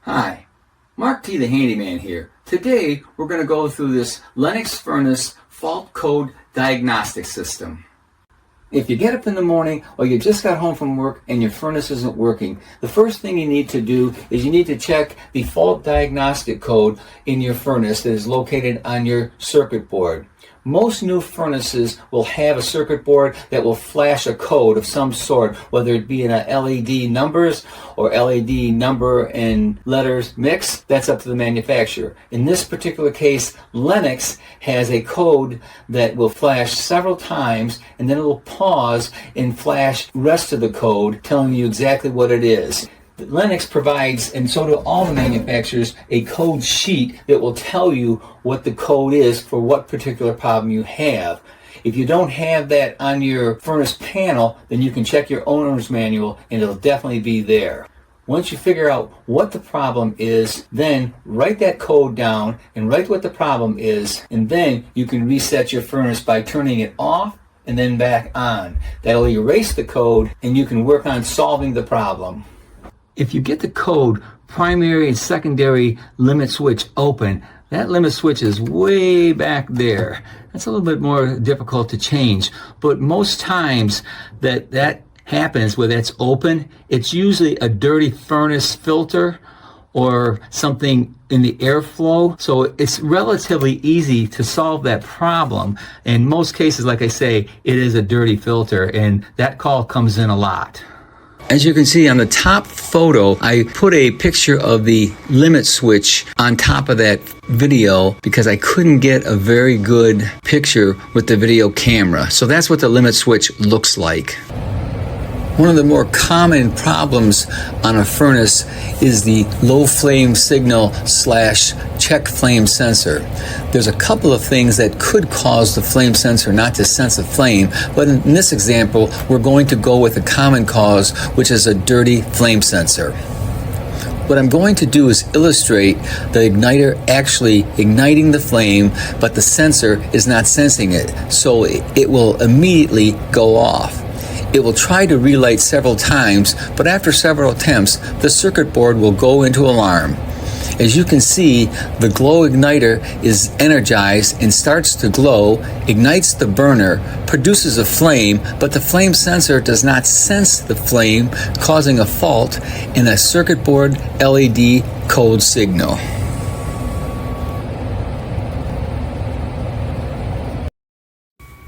Hi, Mark T the Handyman here. Today we're going to go through this Lennox Furnace fault code diagnostic system. If you get up in the morning or you just got home from work and your furnace isn't working, the first thing you need to do is you need to check the fault diagnostic code in your furnace that is located on your circuit board. Most new furnaces will have a circuit board that will flash a code of some sort, whether it be in a LED numbers or LED number and letters mix. That's up to the manufacturer. In this particular case, Lennox has a code that will flash several times and then it will pause and flash the rest of the code telling you exactly what it is. Lennox provides, and so do all the manufacturers, a code sheet that will tell you what the code is for what particular problem you have. If you don't have that on your furnace panel, then you can check your owner's manual and it'll definitely be there. Once you figure out what the problem is, then write that code down and write what the problem is, and then you can reset your furnace by turning it off and then back on. That'll erase the code and you can work on solving the problem. If you get the code primary and secondary limit switch open, that limit switch is way back there. That's a little bit more difficult to change, but most times that happens where that's open, it's usually a dirty furnace filter or something in the airflow. So it's relatively easy to solve that problem. In most cases, like I say, it is a dirty filter, and that call comes in a lot. As you can see on the top photo, I put a picture of the limit switch on top of that video because I couldn't get a very good picture with the video camera. So that's what the limit switch looks like. One of the more common problems on a furnace is the low flame signal / check flame sensor. There's a couple of things that could cause the flame sensor not to sense a flame, but in this example, we're going to go with a common cause, which is a dirty flame sensor. What I'm going to do is illustrate the igniter actually igniting the flame, but the sensor is not sensing it, so it will immediately go off. It will try to relight several times, but after several attempts, the circuit board will go into alarm. As you can see, the glow igniter is energized and starts to glow, ignites the burner, produces a flame, but the flame sensor does not sense the flame, causing a fault in a circuit board LED code signal.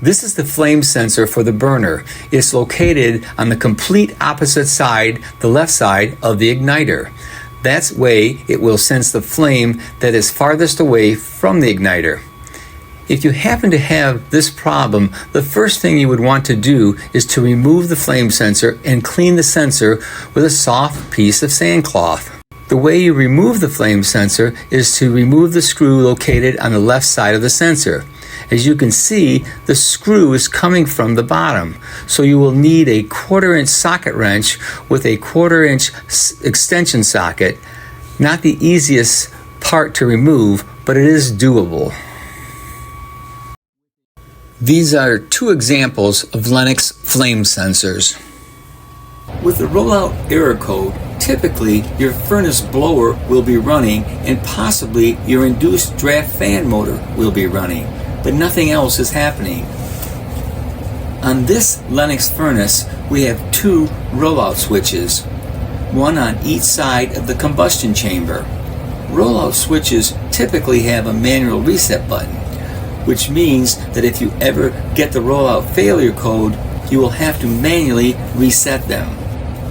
This is the flame sensor for the burner. It's located on the complete opposite side, the left side of the igniter. That way it will sense the flame that is farthest away from the igniter. If you happen to have this problem, the first thing you would want to do is to remove the flame sensor and clean the sensor with a soft piece of sandcloth. The way you remove the flame sensor is to remove the screw located on the left side of the sensor. As you can see, the screw is coming from the bottom, so you will need a 1/4-inch socket wrench with a 1/4-inch extension socket. Not the easiest part to remove, but it is doable. These are two examples of Lennox flame sensors. With the Rollout error code, typically your furnace blower will be running and possibly your induced draft fan motor will be running, but nothing else is happening. On this Lennox furnace, we have two rollout switches, one on each side of the combustion chamber. Rollout switches typically have a manual reset button, which means that if you ever get the rollout failure code, you will have to manually reset them.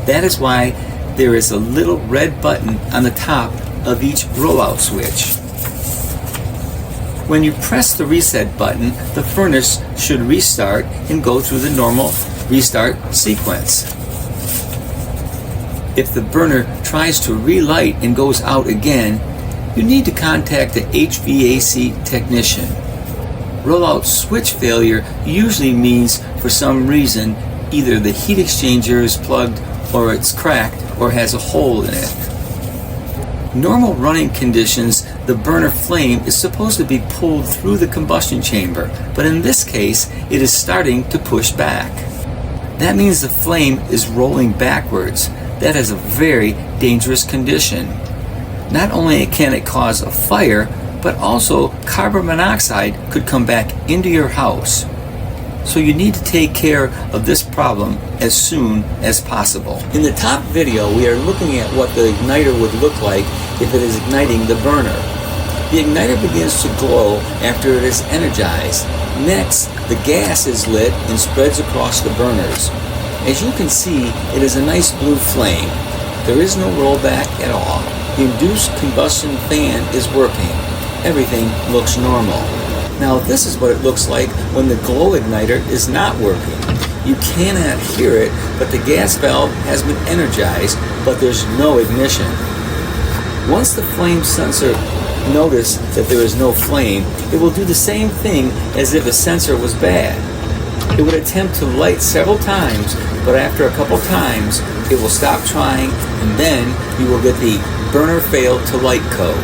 That is why there is a little red button on the top of each rollout switch. When you press the reset button, the furnace should restart and go through the normal restart sequence. If the burner tries to relight and goes out again, you need to contact the HVAC technician. Rollout switch failure usually means, for some reason, either the heat exchanger is plugged or it's cracked or has a hole in it. Normal running conditions, the burner flame is supposed to be pulled through the combustion chamber, but in this case, it is starting to push back. That means the flame is rolling backwards. That is a very dangerous condition. not only can it cause a fire, but also carbon monoxide could come back into your house. So you need to take care of this problem as soon as possible. In the top video, we are looking at what the igniter would look like if it is igniting the burner. The igniter begins to glow after it is energized. Next, the gas is lit and spreads across the burners. As you can see, it is a nice blue flame. There is no rollback at all. The induced combustion fan is working. Everything looks normal. Now this is what it looks like when the glow igniter is not working. You cannot hear it, but the gas valve has been energized, but there's no ignition. Once the flame sensor notices that there is no flame, it will do the same thing as if the sensor was bad. It would attempt to light several times, but after a couple times, it will stop trying, and then you will get the burner failed to light code.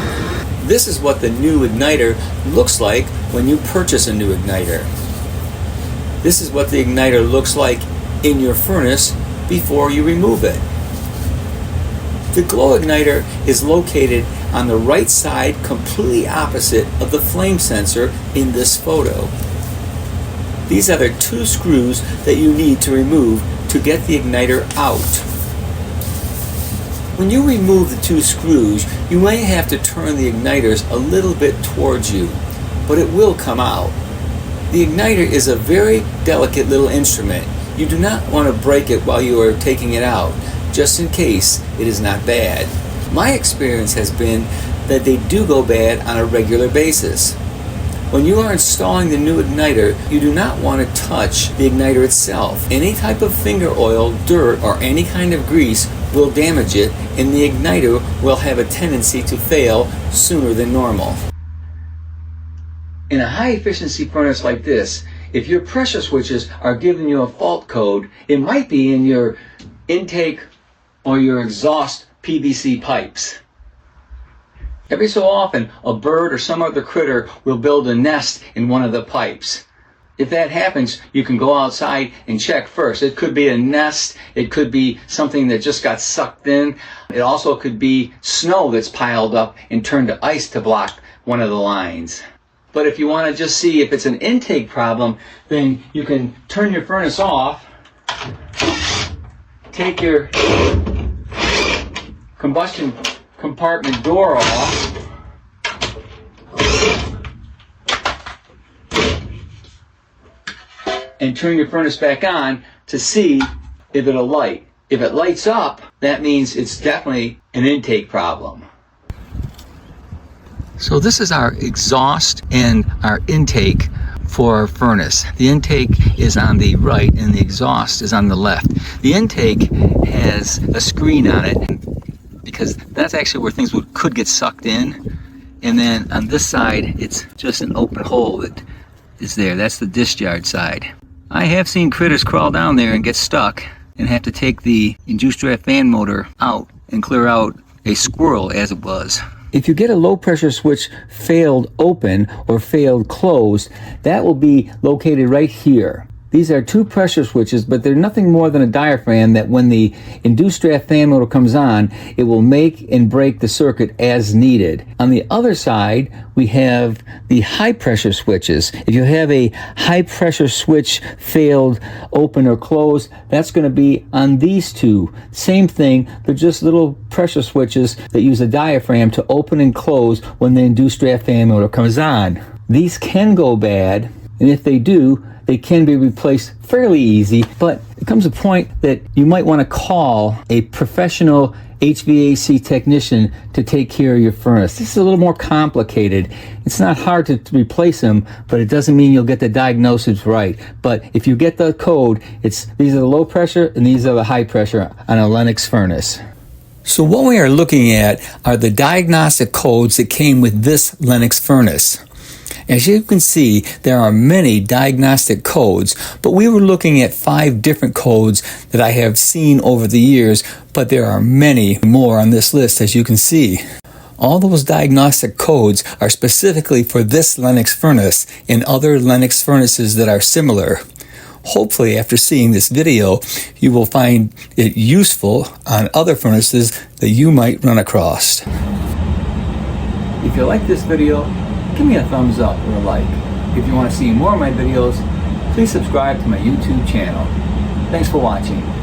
This is what the new igniter looks like when you purchase a new igniter. This is what the igniter looks like in your furnace before you remove it. The glow igniter is located on the right side, completely opposite of the flame sensor in this photo. These are the two screws that you need to remove to get the igniter out. When you remove the two screws, you may have to turn the igniters a little bit towards you, but it will come out. The igniter is a very delicate little instrument. You do not want to break it while you are taking it out, just in case it is not bad. My experience has been that they do go bad on a regular basis. When you are installing the new igniter, you do not want to touch the igniter itself. Any type of finger oil, dirt, or any kind of grease will damage it, and the igniter will have a tendency to fail sooner than normal. In a high efficiency furnace like this, if your pressure switches are giving you a fault code, it might be in your intake or your exhaust PVC pipes. Every so often, a bird or some other critter will build a nest in one of the pipes. If that happens, you can go outside and check first. It could be a nest, it could be something that just got sucked in. It also could be snow that's piled up and turned to ice to block one of the lines. But if you want to just see if it's an intake problem, then you can turn your furnace off, take your combustion compartment door off, and turn your furnace back on to see if it'll light. If it lights up, that means it's definitely an intake problem. So this is our exhaust and our intake for our furnace. The intake is on the right and the exhaust is on the left. The intake has a screen on it because that's actually where things could get sucked in. And then on this side, it's just an open hole that is there. That's the discharge side. I have seen critters crawl down there and get stuck and have to take the induced draft fan motor out and clear out a squirrel as it was. If you get a low pressure switch failed open or failed closed, that will be located right here. These are two pressure switches, but they're nothing more than a diaphragm that when the induced draft fan motor comes on, it will make and break the circuit as needed. On the other side, we have the high pressure switches. If you have a high pressure switch failed open or closed, that's going to be on these two. Same thing, they're just little pressure switches that use a diaphragm to open and close when the induced draft fan motor comes on. These can go bad, and if they do, they can be replaced fairly easy, but it comes a point that you might want to call a professional HVAC technician to take care of your furnace. This is a little more complicated. It's not hard to replace them, but it doesn't mean you'll get the diagnosis right. But if you get the code, these are the low pressure and these are the high pressure on a Lennox furnace. So what we are looking at are the diagnostic codes that came with this Lennox furnace. As you can see, there are many diagnostic codes, but we were looking at 5 different codes that I have seen over the years, but there are many more on this list, as you can see. All those diagnostic codes are specifically for this Lennox furnace and other Lennox furnaces that are similar. Hopefully, after seeing this video, you will find it useful on other furnaces that you might run across. If you like this video, give me a thumbs up or a like. If you want to see more of my videos, please subscribe to my YouTube channel. Thanks for watching.